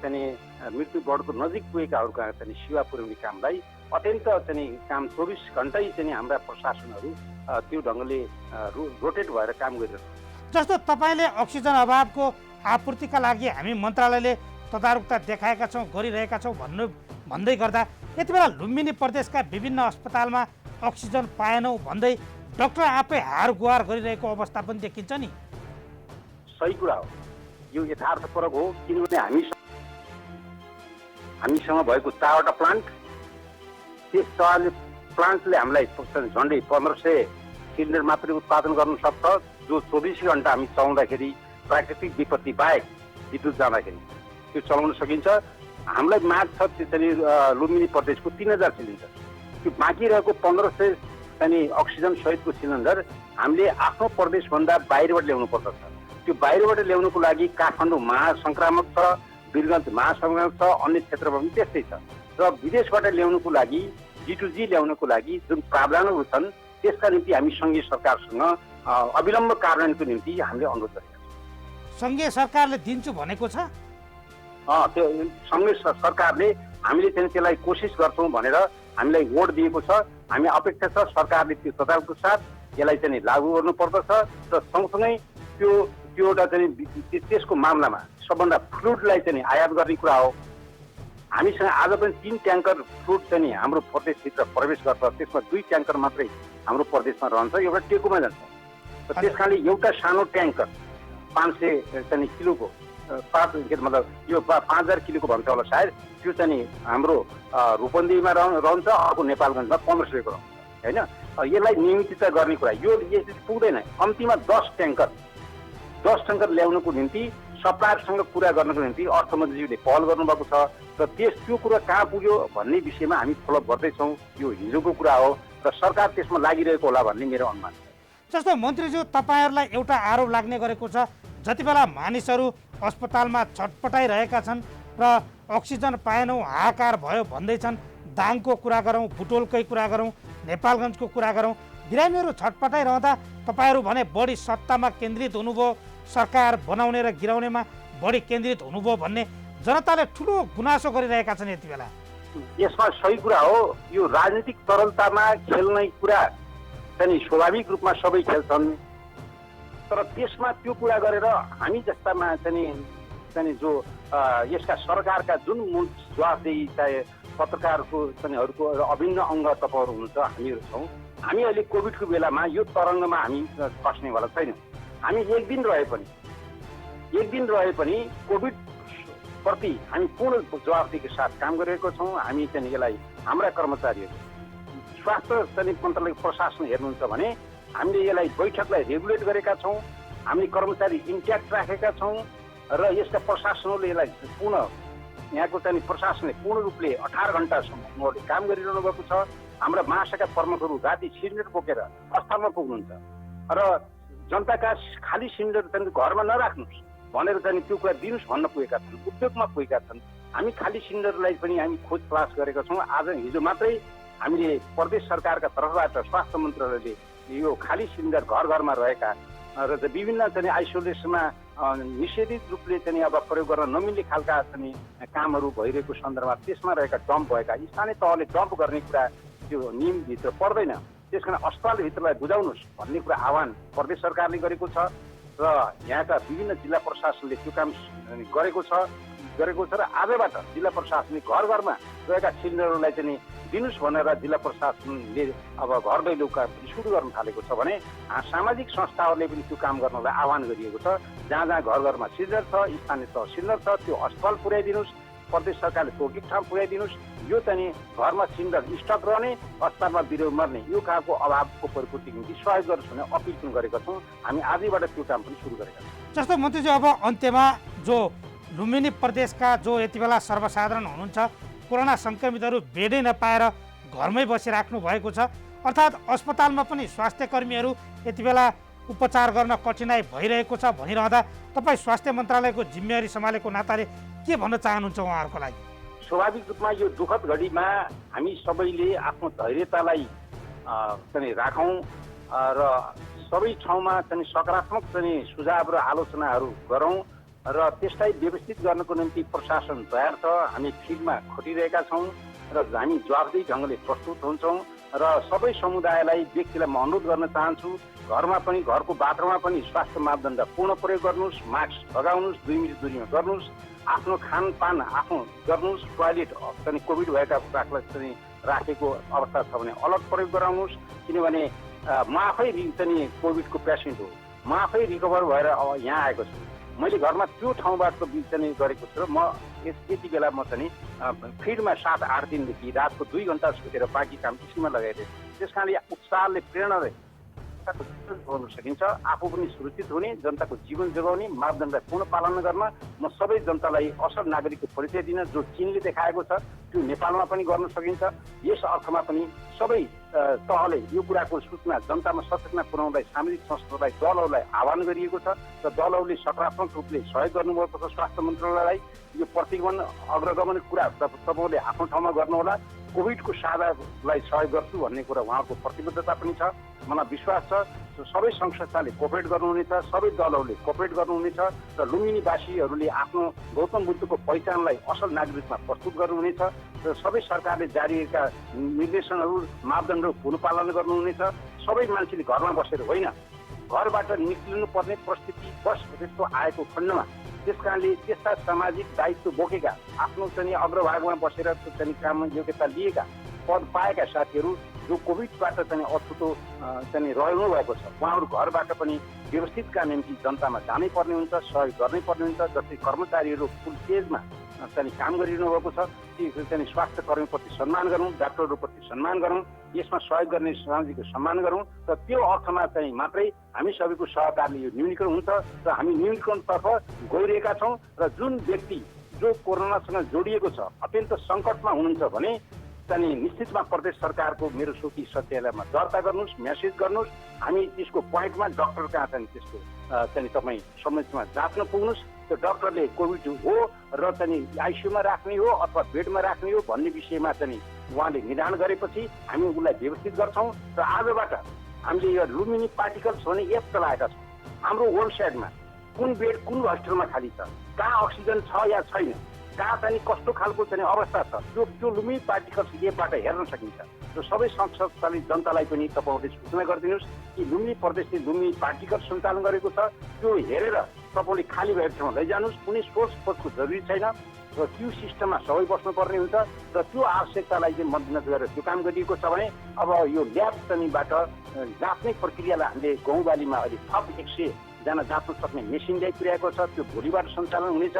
I: चाहिँ मृत्यु बढ्दो नजिक पुगेकाहरूका चाहिँ सेवा पुर्याउने कामलाई अत्यन्त चाहिँ काम 24 घन्टै चाहिँ हाम्रा प्रशासनहरू त्यो ढङ्गले रोटेट भएर काम गरिरहेको।
A: जस्तो तपाईँले अक्सिजन अभावको आपूर्तिका लागि हामी मन्त्रालयले तदारुकता देखाएका छौँ, गरिरहेका छौँ भन्दै गर्दा यति बेला लुम्बिनी प्रदेशका विभिन्न अस्पतालमा अक्सिजन पाएनौँ भन्दै डाक्टर आफै हार गुहार गरिरहेको अवस्था पनि देखिन्छ नि।
I: सही कुरा हो, यो यथार्थपरक हो। किनभने हामीसँग भएको 4वटा प्लान्ट, त्यस प्लान्टले हामीलाई झन्डै 1500 सिलिन्डर मात्रै उत्पादन गर्न सक्छ, जो 24 घन्टा हामी चलाउँदाखेरि प्राकृतिक विपत्ति बाहेक विद्युत जाँदाखेरि त्यो चलाउन सकिन्छ। हामीलाई माग छ चाहिँ लुम्बिनी प्रदेशको 3000 सिलिन्डर। त्यो बाँकी रहेको 1500 चाहिँ अक्सिजन सहितको सिलिन्डर हामीले आफ्नो प्रदेशभन्दा बाहिरबाट ल्याउनु पर्दछ। त्यो बाहिरबाट ल्याउनुको लागि काठमाडौँ महासङ्क्रामक छ, वीरगञ्ज महासङ्क्रामक छ, अन्य क्षेत्रमा पनि त्यस्तै छ। र विदेशबाट ल्याउनुको लागि G2G ल्याउनुको लागि जुन प्रावधानहरू छन् त्यसका निम्ति हामी सङ्घीय सरकारसँग अविलम्ब कार्यान्वयनको निम्ति हामीले अनुरोध गरेका छौँ।
A: सङ्घीय सरकारले दिन्छु भनेको छ?
I: त्यो सङ्घीय सरकारले हामीले चाहिँ त्यसलाई कोसिस गर्छौँ भनेर हामीलाई वोट दिएको छ। हामी अपेक्षा छ सरकारले त्यो तदारुकको साथ यसलाई चाहिँ लागू गर्नुपर्दछ र सँगसँगै त्यो एउटा चाहिँ त्यसको मामलामा सबभन्दा फ्लुडलाई चाहिँ आयात गर्ने कुरा हो। हामीसँग आज पनि 3 ट्याङ्कर फ्लुड चाहिँ हाम्रो प्रदेशभित्र प्रवेश गर्छ, त्यसमा 2 ट्याङ्कर मात्रै हाम्रो प्रदेशमा रहन्छ, एउटा टेकुमा जान्छ। र त्यस कारणले एउटा सानो ट्याङ्कर 500 चाहिँ किलोको मतलब यो 5000 किलोको भन्छ होला सायद, त्यो चाहिँ हाम्रो रूपन्देहीमा रहन्छ, अर्को नेपालगञ्जमा 1500 को रहन्छ होइन। यसलाई नियमितता गर्ने कुरा यो यसरी पुग्दैन। कम्तीमा 10 ट्याङ्कर ल्याउनुको निम्ति सप्लायरसँग कुरा गर्नको निम्ति अर्थमन्त्रीज्यूले पहल गर्नुभएको छ र त्यो कुरा कहाँ पुग्यो भन्ने विषयमा हामी फलोअप गर्दैछौँ। यो हिजोको कुरा हो र सरकार त्यसमा लागिरहेको होला भन्ने मेरो अनुमान छ।
A: जस्तो मन्त्रीज्यू तपाईँहरूलाई एउटा आरोप लाग्ने गरेको छ, जति बेला मानिसहरू अस्पतालमा छटपटाइरहेका छन् र अक्सिजन पाएनौँ हाहाकार भयो भन्दैछन्, दाङको कुरा गरौँ, बुटोलकै कुरा गरौँ, नेपालगञ्जको कुरा गरौँ, बिरामीहरू छटपटाइरहँदा तपाईँहरू भने बढी सत्तामा केन्द्रित हुनुभयो, सरकार बनाउने र गिराउनेमा बढी केन्द्रित हुनुभयो भन्ने जनताले ठुलो गुनासो गरिरहेका छन् यति बेला।
I: यसमा सही कुरा हो, यो राजनीतिक तरलतामा खेल्ने कुरा चाहिँ स्वाभाविक रूपमा सबै खेल्छन्, तर त्यसमा त्यो कुरा गरेर हामी जस्तामा चाहिँ जो यसका सरकारका जुन मूल जवाफदेही चाहे पत्रकारको अरूको अभिन्न अङ्ग तपाईँहरू हुनुहुन्छ, हामीहरू छौँ। हामी अहिले कोभिडको बेलामा यो तरङ्गमा हामी खस्नेवाला छैनौँ। हामी एक दिन रहे पनि कोभिड प्रति हामी पूर्ण जवाफदेहीको साथ काम गरिरहेको छौँ। हामी चाहिँ यसलाई हाम्रा कर्मचारीहरू स्वास्थ्य मन्त्रालयको प्रशासन हेर्नुहुन्छ भने हामीले यसलाई बैठकलाई रेगुलेट गरेका छौँ। हामी कर्मचारी इन्ट्याक्ट राखेका छौँ र यसका प्रशासनले यसलाई यहाँको प्रशासनले पूर्ण रूपले 18 घन्टासम्म उहाँहरूले काम गरिरहनु भएको छ। हाम्रा महाशाखा प्रमुखहरू राति सिलिन्डर बोकेर अस्पतालमा पुग्नुहुन्छ र जनताका खाली सिलिन्डर घरमा नराख्नुहोस् भनेर त्यो कुरा दिनुहोस् भन्न पुगेका छन्, उद्योगमा पुगेका छन्। हामी खाली सिलिन्डरलाई पनि हामी खोज तलास गरेका छौँ। आज हिजो मात्रै हामीले प्रदेश सरकारका तर्फबाट स्वास्थ्य मन्त्रालयले यो खाली सिलिन्डर घर घरमा रहेका र विभिन्न आइसोलेसनमा निषेधित रूपले अब प्रयोग गर्न नमिल्ने खालका कामहरू भइरहेको सन्दर्भमा त्यसमा रहेका डम्प भएका स्थानीय तहले डम्प गर्ने कुरा त्यो नियमभित्र पर्दैन। त्यस कारण अस्पतालभित्रलाई बुझाउनुहोस् भन्ने कुरा आह्वान प्रदेश सरकारले गरेको छ र यहाँका विभिन्न जिल्ला प्रशासनले त्यो काम गरेको छ र आजबाट जिल्ला प्रशासनले घर घरमा रहेका सिलिन्डरहरूलाई दिनुहोस् भनेर जिल्ला प्रशासनले अब घर दैलो काम सुरु गर्न थालेको छ भने सामाजिक संस्थाहरूले पनि त्यो काम गर्नलाई आह्वान गरिएको छ। जहाँ जहाँ घर घरमा सिलिन्डर छ, स्थानीय तह सिलिन्डर छ, त्यो अस्पताल पुर्याइदिनुहोस्, प्रदेश सरकारले तोकिक ठाउँ पुर्याइदिनुहोस्। यो चाहिँ घरमा सिलिन्डर स्टक रहने, अस्पतालमा बिरामी मर्ने यो खालको अभावको परिपूर्तिको निम्ति सहयोग गर्नुहोस् भन्ने अपिल पनि गरेका छौँ। हामी आजैबाट त्यो काम पनि सुरु गरेका छौँ।
A: जस्तो मन्त्रीजी, अब अन्त्यमा जो लुम्बिनी प्रदेशका जो यति बेला सर्वसाधारण हुनुहुन्छ, कोरोना सङ्क्रमितहरू बेडै नपाएर घरमै बसिराख्नु भएको छ, अर्थात् अस्पतालमा पनि स्वास्थ्य कर्मीहरू यति बेला उपचार गर्न कठिनाइ भइरहेको छ भनिरहँदा तपाईँ स्वास्थ्य मन्त्रालयको जिम्मेवारी सम्हालेको नाताले के भन्न चाहनुहुन्छ उहाँहरूको लागि?
I: स्वाभाविक रूपमा यो दुःखद घडीमा हामी सबैले आफ्नो धैर्यतालाई चाहिँ राखौँ र सबै ठाउँमा चाहिँ सकारात्मक चाहिँ सुझाव र आलोचनाहरू गरौँ र त्यसलाई व्यवस्थित गर्नको निम्ति प्रशासन तयार छ। हामी फिल्डमा खटिरहेका छौँ र हामी जवाफदेही ढङ्गले प्रस्तुत हुन्छौँ र सबै समुदायलाई व्यक्तिलाई म अनुरोध गर्न चाहन्छु, घरमा पनि घरको बाटोमा पनि स्वास्थ्य मापदण्ड पूर्ण प्रयोग गर्नुहोस्, मास्क लगाउनुहोस्, 2 मिटर दूरीमा गर्नुहोस्, आफ्नो खानपान आफ्नो गर्नुहोस्, टोयलेट चाहिँ कोभिड भएका कुरालाई चाहिँ राखेको अवस्था छ भने अलग प्रयोग गराउनुहोस्। किनभने म आफै चाहिँ कोभिडको पेसेन्ट हो, म आफै रिकभर भएर यहाँ आएको छु। मैले घरमा त्यो ठाउँबाट चाहिँ गरेको छु र म यति बेला म चाहिँ फिल्डमा 7-8 दिनदेखि रातको 2 घन्टा सुतेर बाँकी काम स्कुलमा लगाइरहेको छु। त्यस कारणले उत्साहले प्रेरणाले गर्नु सकिन्छ, आफू पनि सुरक्षित हुने, जनताको जीवन जोगाउने, मापदण्डलाई पूर्ण पालना गर्न म सबै जनतालाई असल नागरिकको परिचय दिन जो चीनले देखाएको छ त्यो नेपालमा पनि गर्न सकिन्छ। यस अर्थमा पनि सबै तहले यो कुराको सूचना जनतामा सचेतना पुर्याउनलाई सामाजिक संस्थालाई दलहरूलाई आह्वान गरिएको छ र दलहरूले सकारात्मक रूपले सहयोग गर्नुभएको छ। स्वास्थ्य मन्त्रालयलाई यो प्रतिगमन अग्रगमन कुरा तपाईँले आफ्नो ठाउँमा गर्नुहोला। कोभिडको साझालाई सहयोग गर्छु भन्ने कुरा उहाँको प्रतिबद्धता पनि छ। मलाई विश्वास छ सबै सङ्घ संस्थाले कोअपरेट गर्नुहुनेछ, सबै दलहरूले कोअपरेट गर्नुहुनेछ र लुम्बिनीवासीहरूले आफ्नो गौतम बुद्धको पहिचानलाई असल नागरिकमा प्रस्तुत गर्नुहुनेछ र सबै सरकारले जारी गरेका निर्देशनहरू मापदण्डहरू पुनः गर्नुहुनेछ। सबै मान्छेले घरमा बसेर होइन, घरबाट निक्लिनु पर्ने परिस्थिति बस त्यस्तो आएको खण्डमा त्यस कारणले त्यस्ता सामाजिक दायित्व बोकेका आफ्नो चाहिँ अग्रभागमा बसेर चाहिँ काम योग्यता लिएका पद पाएका साथीहरू जो कोभिडबाट चाहिँ अछुतो चाहिँ रहनु भएको छ उहाँहरू घरबाट पनि व्यवस्थितका निम्ति जनतामा जानै पर्ने हुन्छ, सहयोग गर्नै पर्ने हुन्छ। जस्तै कर्मचारीहरू फुल पेजमा चाहिँ काम गरिरहनु भएको छ, ती चाहिँ स्वास्थ्य कर्मीप्रति सम्मान गरौँ, डाक्टरहरूप्रति सम्मान गरौँ, यसमा सहयोग गर्ने समाजको सम्मान गरौँ र त्यो अर्थमा चाहिँ मात्रै हामी सबैको सहकारले यो न्यूनीकरण हुन्छ र हामी न्यूनीकरणतर्फ गइरहेका छौँ। र जुन व्यक्ति जो कोरोनासँग जोडिएको छ, अत्यन्त सङ्कटमा हुनुहुन्छ भने चाहिँ निश्चितमा प्रदेश सरकारको मेरो सोची सच्यालयमा दर्ता गर्नुहोस्, मेसेज गर्नुहोस्। हामी त्यसको पोइन्टमा डक्टर कहाँ चाहिँ त्यसको चाहिँ तपाईँ समयमा जाँच्न पुग्नुहोस्। त्यो डक्टरले कोभिड हो र चाहिँ आइसियुमा राख्ने हो अथवा बेडमा राख्ने हो भन्ने विषयमा चाहिँ उहाँले निदान गरेपछि हामी उसलाई व्यवस्थित गर्छौँ। र आजबाट हामीले यो लुम्बिनी पार्टिकल्स भन्ने एप चलाएका छौँ। हाम्रो वेबसाइटमा कुन बेड कुन हस्पिटलमा खाली छ, कहाँ अक्सिजन छ या छैन, कहाँ चाहिँ कस्तो खालको चाहिँ अवस्था छ, त्यो लुम्बिनी पार्टिकल्स एपबाट हेर्न सकिन्छ। र सबै संघ संस्थाले जनतालाई पनि तपाईँहरूले सूचना गरिदिनुहोस् कि लुम्बिनी प्रदेशले लुम्बिनी पार्टिकल्स सञ्चालन गरेको छ। त्यो हेरेर तपाईँले खाली भएको ठाउँमा लैजानुहोस्। कुनै सोर्स खोजको जरुरी छैन र क्यु सिस्टममा सबै बस्नुपर्ने हुन्छ र त्यो आवश्यकतालाई चाहिँ मध्यनजर गरेर त्यो काम गरिएको छ भने अब यो ल्याब श्रेणीबाट जाँच्ने प्रक्रियालाई हामीले गाउँबालीमा अहिले थप 100 जना जाँच्न सक्ने मेसिन ल्याइपुर्याएको छ। त्यो भोलिबाट सञ्चालन हुनेछ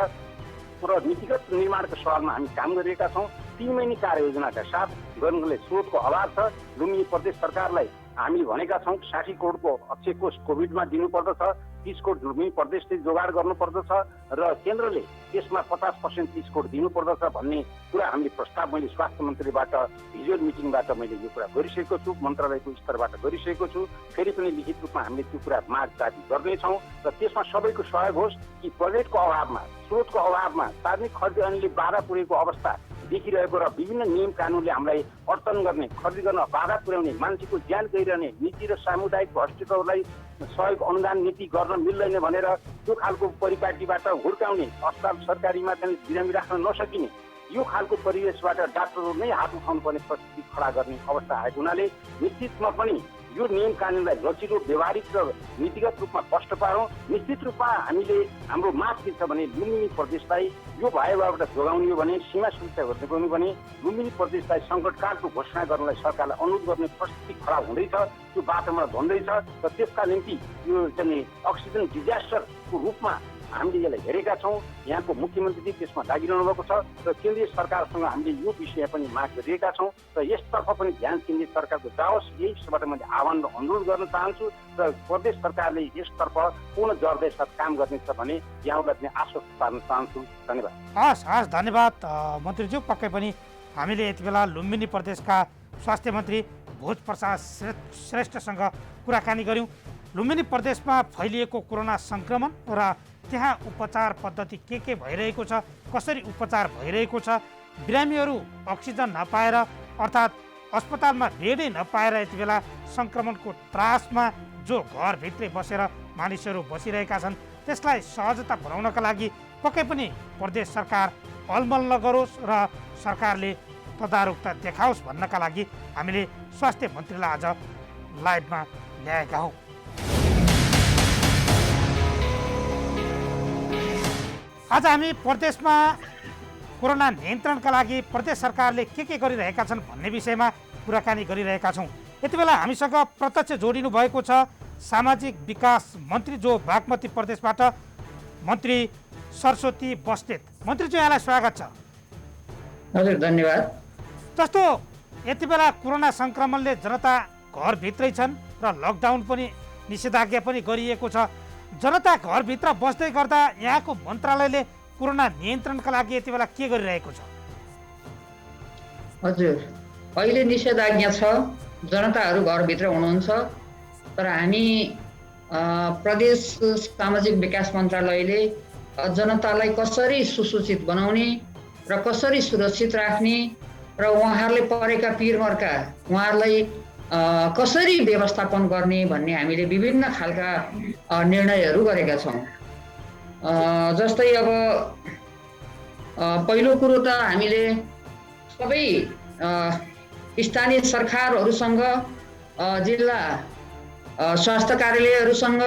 I: र नीतिगत निर्माणको सवालमा हामी काम गरिरहेका छौँ। 3 महिने कार्ययोजनाका साथ गर्नुले स्रोतको अभाव छ। लुम्बिनी प्रदेश सरकारलाई हामी भनेका छौँ 60 करोडको अक्षय कोष कोभिडमा दिनुपर्दछ, 30 करोड लुम्बिनी प्रदेशले जोगाड गर्नुपर्दछ र केन्द्रले त्यसमा 50% 30 करोड दिनुपर्दछ भन्ने कुरा हामीले प्रस्ताव मैले स्वास्थ्य मन्त्रीबाट भिजुअल मिटिङबाट मैले यो कुरा गरिसकेको छु, मन्त्रालयको स्तरबाट गरिसकेको छु। फेरि पनि लिखित रूपमा हामीले त्यो कुरा माग दाबी गर्नेछौँ र त्यसमा सबैको सहयोग होस् कि बजेटको अभावमा, स्रोतको अभावमा सार्वजनिक खर्च ऐनले बाधा पुर्याएको अवस्था देखिरहेको र विभिन्न नियम कानुनले हामीलाई अडचन गर्ने, खर्च गर्न बाधा पुर्याउने, मान्छेको ज्यान गइरहने नीति र सामुदायिक हस्पिटलहरूलाई सहयोग अनुदान नीति गर्न मिल्दैन भनेर त्यो खालको परिपाटीबाट हुर्काउने, अस्पताल सरकारीमा चाहिँ बिरामी राख्न नसकिने यो खालको परिवेशबाट डाक्टरहरू नै हात उठाउनु पर्ने परिस्थिति खडा गर्ने अवस्था आएको हुनाले निश्चितमा पनि यो नियम कानुनलाई लचिलो व्यवहारिक र नीतिगत रूपमा स्पष्ट पारौँ। निश्चित रूपमा हामीले हाम्रो माग के छ भने लुम्बिनी प्रदेशलाई यो भयावहबाट जोगाउने हो भने सीमा सुरक्षा गर्नु भने लुम्बिनी प्रदेशलाई सङ्कटकालको घोषणा गर्नलाई सरकारलाई अनुरोध गर्ने परिस्थिति खराब हुँदैछ, त्यो बाटोमा झन्दैछ र त्यसका निम्ति यो चाहिँ अक्सिजन डिजास्टरको रूपमा हामीले यसलाई हेरेका छौँ। यहाँको मुख्यमन्त्रीले त्यसमा लागिरहनु भएको छ र केन्द्रीय सरकारसँग हामीले यो विषय पनि माग गरिरहेका छौँ र यसतर्फ पनि ध्यान केन्द्रीय सरकारको जाओस्, यही विषयबाट मैले आह्वान र अनुरोध गर्न चाहन्छु र प्रदेश सरकारले यसतर्फ पूर्ण जवाबदेही साथ काम गर्नेछ भने यहाँलाई पनि आश्वस्त पार्न चाहन्छु। धन्यवाद।
A: हस् धन्यवाद मन्त्रीज्यू। पक्कै पनि हामीले यति बेला लुम्बिनी प्रदेशका स्वास्थ्य मन्त्री भोजप्रसाद श्रेष्ठसँग कुराकानी गऱ्यौँ। लुम्बिनी प्रदेशमा फैलिएको कोरोना सङ्क्रमण र त्यहाँ उपचार पद्धति के भइरहेको छ, कसरी उपचार भइरहेको छ, बिरामीहरू अक्सिजन नपाएर अर्थात् अस्पतालमा बेडै नपाएर यति बेला सङ्क्रमणको त्रासमा जो घरभित्रै बसेर मानिसहरू बसिरहेका छन् त्यसलाई सहजता बनाउनका लागि पक्कै पनि प्रदेश सरकार अलमल नगरोस् र सरकारले तदारुकता देखाओस् भन्नका लागि हामीले स्वास्थ्य मन्त्रीलाई आज लाइभमा ल्याएका हौँ। आज हामी प्रदेशमा कोरोना नियन्त्रणका लागि प्रदेश सरकारले के गरिरहेका छन् भन्ने विषयमा कुराकानी गरिरहेका छौँ। यति बेला हामीसँग प्रत्यक्ष जोडिनु भएको छ सामाजिक विकास मन्त्री जो बागमती प्रदेशबाट मन्त्री सरस्वती बस्नेत। मन्त्रीज्यू यहाँलाई स्वागत छ।
J: हजुर धन्यवाद।
A: जस्तो यति बेला कोरोना सङ्क्रमणले जनता घरभित्रै छन् र लकडाउन पनि निषेधाज्ञा पनि गरिएको छ। जनता घरभित्र बस्दै गर्दा यहाँको मन्त्रालयले कोरोना नियन्त्रणका लागि यति बेला के गरिरहेको छ?
J: हजुर अहिले निषेधाज्ञा छ, जनताहरू घरभित्र हुनुहुन्छ, तर हामी प्रदेश सामाजिक विकास मन्त्रालयले जनतालाई कसरी सुसूचित बनाउने र कसरी सुरक्षित राख्ने र उहाँहरूले परेका पिरमर्का उहाँहरूलाई कसरी व्यवस्थापन गर्ने भन्ने हामीले विभिन्न खालका निर्णयहरू गरेका छौँ। जस्तै अब पहिलो कुरो त हामीले सबै स्थानीय सरकारहरूसँग, जिल्ला स्वास्थ्य कार्यालयहरूसँग,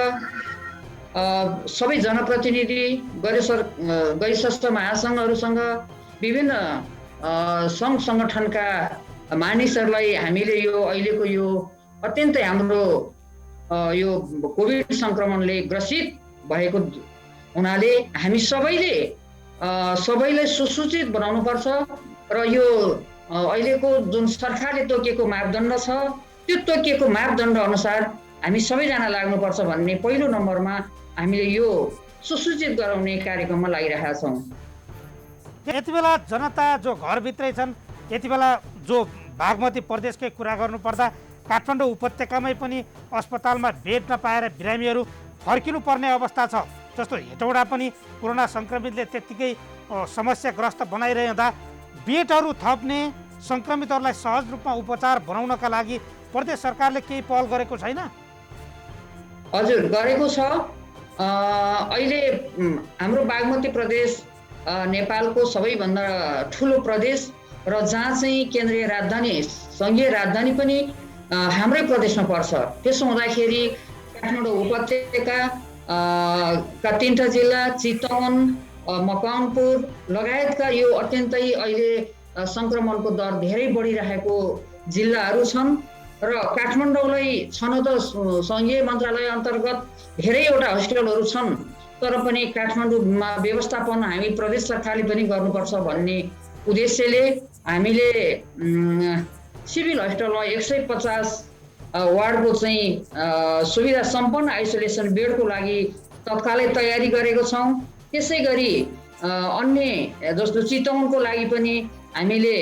J: सबै जनप्रतिनिधि, गैर संस्था महासङ्घहरूसँग, विभिन्न सङ्घ सङ्गठनका मानिसहरूलाई हामीले यो अहिलेको यो अत्यन्तै हाम्रो यो कोभिड सङ्क्रमणले ग्रसित भएको हुनाले हामी सबैलाई सुसूचित बनाउनुपर्छ र यो अहिलेको जुन सरकारले तोकेको मापदण्ड छ त्यो तोकिएको मापदण्ड अनुसार हामी सबैजना लाग्नुपर्छ भन्ने पहिलो नम्बरमा हामीले यो सुसूचित गराउने कार्यक्रममा लागिरहेका छौँ।
A: यति बेला जनता जो घरभित्रै छन्, यति बेला जो बागमती प्रदेशकै कुरा गर्नुपर्दा काठमाडौँ उपत्यकामै पनि अस्पतालमा बेड नपाएर बिरामीहरू फर्किनु पर्ने अवस्था छ। जस्तो हेटौडा पनि कोरोना सङ्क्रमितले त्यत्तिकै समस्याग्रस्त बनाइरहँदा बेडहरू थप्ने, सङ्क्रमितहरूलाई सहज रूपमा उपचार बनाउनका लागि प्रदेश सरकारले केही पहल गरेको छैन?
J: हजुर गरेको छ। अहिले हाम्रो बागमती प्रदेश नेपालको सबैभन्दा ठुलो प्रदेश र जहाँ चाहिँ केन्द्रीय राजधानी, सङ्घीय राजधानी पनि हाम्रै प्रदेशमा पर्छ। त्यसो हुँदाखेरि काठमाडौँ उपत्यका का 3टा जिल्ला चितवन, मकवानपुर लगायतका यो अत्यन्तै अहिले सङ्क्रमणको दर धेरै बढिरहेको जिल्लाहरू छन् र काठमाडौँलाई छन त सङ्घीय मन्त्रालय अन्तर्गत धेरैवटा हस्पिटलहरू छन्, तर पनि काठमाडौँमा व्यवस्थापन हामी प्रदेश सरकारले पनि गर्नुपर्छ भन्ने उद्देश्यले हामीले सिभिल हस्पिटलमा 150 वार्डको चाहिँ सुविधा सम्पन्न आइसोलेसन बेडको लागि तत्कालै तयारी गरेको छौँ। त्यसै गरी अन्य जस्तो चितवनको लागि पनि हामीले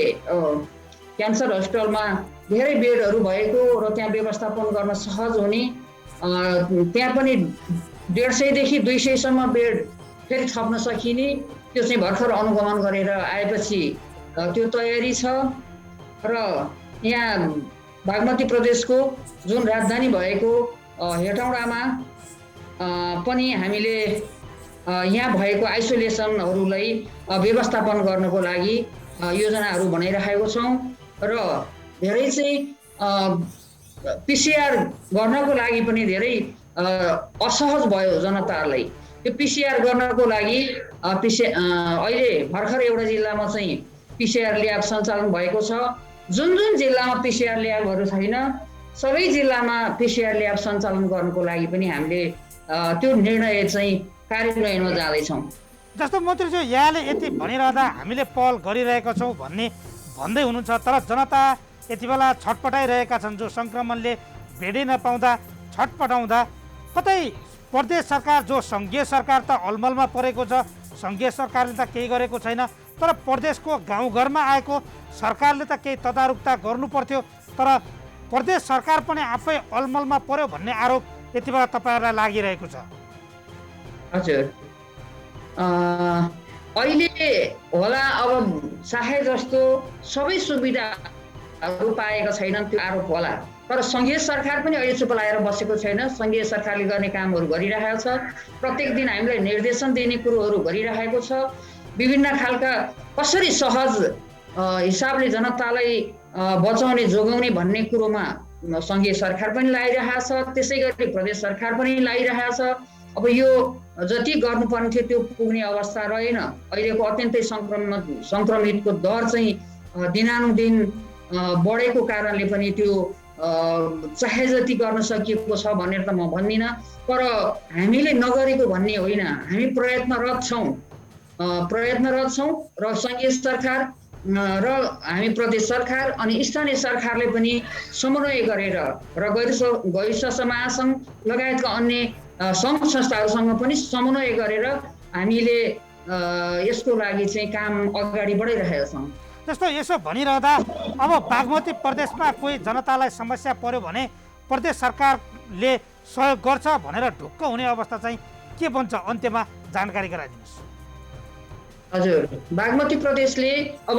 J: क्यान्सर हस्पिटलमा धेरै बेडहरू भएको र त्यहाँ व्यवस्थापन गर्न सहज हुने, त्यहाँ पनि 150 देखि 200 सम्म बेड फेरि थप्न सकिने, त्यो चाहिँ भर्खर अनुगमन गरेर आएपछि त्यो तयारी छ। र यहाँ बागमती प्रदेशको जुन राजधानी भएको हेटौडामा पनि हामीले यहाँ भएको आइसोलेसनहरूलाई व्यवस्थापन गर्नको लागि योजनाहरू बनाइरहेको छौँ र धेरै चाहिँ पिसिआर गर्नको लागि पनि धेरै असहज भयो जनतालाई। यो पिसिआर गर्नको लागि अहिले भर्खर एउटा जिल्लामा चाहिँ पिसिआर ल्याब सञ्चालन भएको छ। जुन जिल्लामा पिसिआर ल्याबहरू छैन सबै जिल्लामा पिसिआर ल्याब सञ्चालन गर्नको लागि पनि हामीले त्यो निर्णय चाहिँ कार्यान्वयनमा जाँदैछौँ।
A: जस्तो मन्त्रीज्यू यहाँले यति भनिरहँदा हामीले पहल गरिरहेका छौँ भन्दै हुनुहुन्छ, तर जनता यति बेला छटपटाइरहेका छन्। जो सङ्क्रमणले भेटै नपाउँदा छटपटाउँदा कतै प्रदेश सरकार, जो सङ्घीय सरकार त अलमलमा परेको छ, सङ्घीय सरकारले त केही गरेको छैन, तर प्रदेशको गाउँघरमा आएको सरकारले त केही तदारुकता गर्नु पर्थ्यो, तर प्रदेश सरकार पनि आफै अलमलमा पर्यो भन्ने आरोप यति बेला तपाईँहरूलाई लागिरहेको छ।
J: हजुर, अहिले होला अब चाहे जस्तो सबै सुविधाहरू पाएका छैनन् त्यो आरोप होला, तर सङ्घीय सरकार पनि अहिले चुप लागेर बसेको छैन। सङ्घीय सरकारले गर्ने कामहरू गरिरहेको छ, प्रत्येक दिन हामीलाई निर्देशन दिने कुरोहरू गरिरहेको छ। विभिन्न खालका कसरी सहज हिसाबले जनतालाई बचाउने जोगाउने भन्ने कुरोमा सङ्घीय सरकार पनि लागिरहेको छ, त्यसै गरी प्रदेश सरकार पनि लागिरहेको छ। अब यो जति गर्नुपर्ने थियो त्यो पुग्ने अवस्था रहेन। अहिलेको अत्यन्तै सङ्क्रमितको दर चाहिँ दिनानुदिन बढेको कारणले पनि त्यो चाहे जति गर्न सकिएको छ भनेर त म भन्दिनँ, तर हामीले नगरेको भन्ने होइन, हामी प्रयत्नरत छौँ र सङ्घीय सरकार र हामी प्रदेश सरकार अनि स्थानीय सरकारले पनि समन्वय गरेर र गैर शासकीय महासङ्घ लगायतका अन्य सङ्घ संस्थाहरूसँग पनि समन्वय गरेर हामीले यसको लागि चाहिँ काम अगाडि बढाइरहेका छौँ।
A: जस्तो यसो भनिरहँदा अब बागमती प्रदेशमा कोही जनतालाई समस्या पर्यो भने प्रदेश सरकारले सहयोग गर्छ भनेर ढुक्क हुने अवस्था चाहिँ के बन्छ? अन्त्यमा जानकारी गराइदिनुहोस्।
J: हजुर, बागमती प्रदेशले अब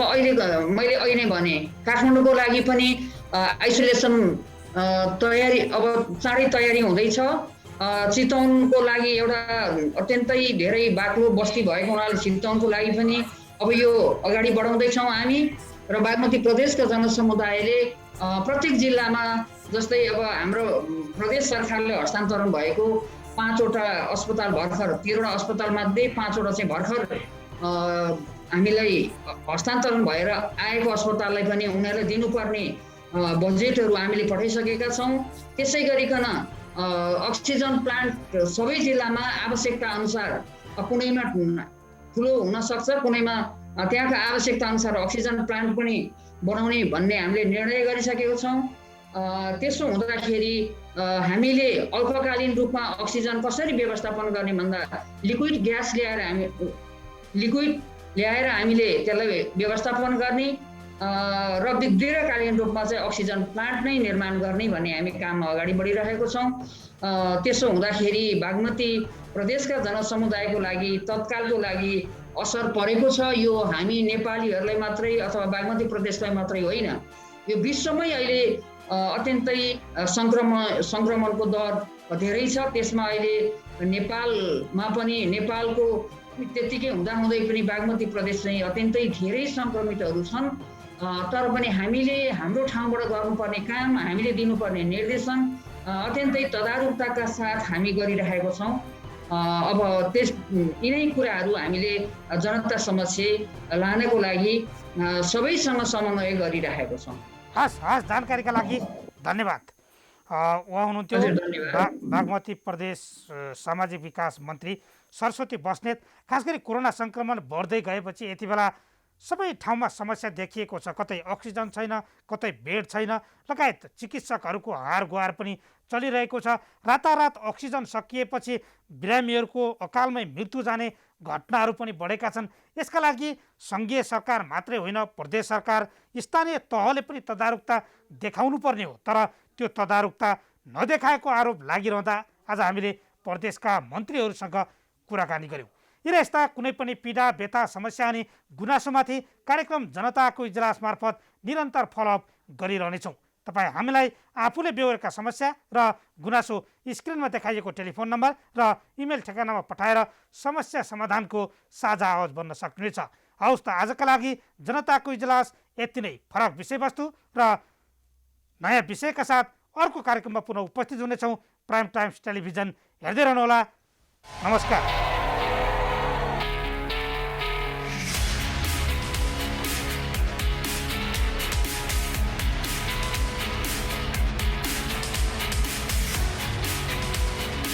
J: मैले अहिले नै भने काठमाडौँको लागि पनि आइसोलेसन तयारी अब चाँडै तयारी हुँदैछ। चितवनको लागि एउटा अत्यन्तै धेरै बाक्लो बस्ती भएको हुनाले चितवनको लागि पनि अब यो अगाडि बढाउँदैछौँ हामी। र बागमती प्रदेशका जनसमुदायले प्रत्येक जिल्लामा जस्तै अब हाम्रो प्रदेश सरकारले हस्तान्तरण भएको 5वटा अस्पताल भर्खर 13वटा अस्पतालमध्ये 5वटा चाहिँ भर्खर हामीलाई हस्तान्तरण भएर आएको अस्पताललाई पनि उनीहरूलाई दिनुपर्ने बजेटहरू हामीले पठाइसकेका छौँ। त्यसै गरिकन अक्सिजन प्लान्ट सबै जिल्लामा आवश्यकता अनुसार कुनैमा ठुलो हुनसक्छ, कुनैमा त्यहाँको आवश्यकता अनुसार अक्सिजन प्लान्ट पनि बनाउने भन्ने हामीले निर्णय गरिसकेको छौँ। त्यसो हुँदाखेरि हामीले अल्पकालीन रूपमा अक्सिजन कसरी व्यवस्थापन गर्ने भन्दा लिक्विड ल्याएर हामीले त्यसलाई व्यवस्थापन गर्ने र दीर्घकालीन रूपमा चाहिँ अक्सिजन प्लान्ट नै निर्माण गर्ने भन्ने हामी काममा अगाडि बढिरहेको छौँ। त्यसो हुँदाखेरि बागमती प्रदेशका जनसमुदायको लागि तत्कालको लागि असर परेको छ। यो हामी नेपालीहरूलाई मात्रै अथवा बागमती प्रदेशलाई मात्रै होइन, यो विश्वमै अहिले अत्यन्तै सङ्क्रमणको दर धेरै छ। त्यसमा अहिले नेपालमा पनि नेपालको त्यत्तिकै हुँदाहुँदै पनि बागमती प्रदेश चाहिँ अत्यन्तै धेरै सङ्क्रमितहरू छन्। तर पनि हामीले हाम्रो ठाउँबाट गर्नुपर्ने काम, हामीले दिनुपर्ने निर्देशन अत्यन्तै तदारुकताका साथ हामी गरिरहेको छौँ। अब यिनै कुराहरू हामीले जनता समक्ष लानको लागि सबैसँग समन्वय गरिरहेको छौँ।
A: हस्, जानकारीका लागि धन्यवाद। उहाँ हुनुहुन्थ्यो बागमती प्रदेश सामाजिक विकास मन्त्री सरस्वती बस्नेत। खास गरी कोरोना सङ्क्रमण बढ्दै गएपछि यति बेला सबै ठाउँमा समस्या देखिएको छ। कतै अक्सिजन छैन, कतै बेड छैन, लगायत चिकित्सकहरूको हार गुहार पनि चलिरहेको छ। रातारात अक्सिजन सकिएपछि बिरामीहरूको अकालमै मृत्यु जाने घटनाहरू पनि बढेका छन्। यसका लागि सङ्घीय सरकार मात्रै होइन, प्रदेश सरकार, स्थानीय तहले पनि तदारुकता देखाउनु पर्ने हो। तर त्यो तदारुकता नदेखाएको आरोप लागिरहँदा आज हामीले प्रदेशका मन्त्रीहरूसँग कुराकानी गऱ्यौँ। यस्ता कुनै पनि पीडा, व्यथा, समस्या अनि गुनासोमाथि कार्यक्रम जनताको इजलास मार्फत निरन्तर फलोअप गरिरहनेछौँ। तपाईँ हामीलाई आफूले बेहोरेका समस्या र गुनासो स्क्रिनमा देखाइएको टेलिफोन नम्बर र इमेल ठेगानामा पठाएर समस्या समाधानको साझा आवाज बन्न सक्नुहुनेछ। हवस् त, आजका लागि जनताको इजलास यति नै। फरक विषयवस्तु र नयाँ विषयका साथ अर्को कार्यक्रममा पुनः उपस्थित हुनेछौँ। प्राइम टाइम्स टेलिभिजन हेर्दै रहनुहोला। नमस्कार।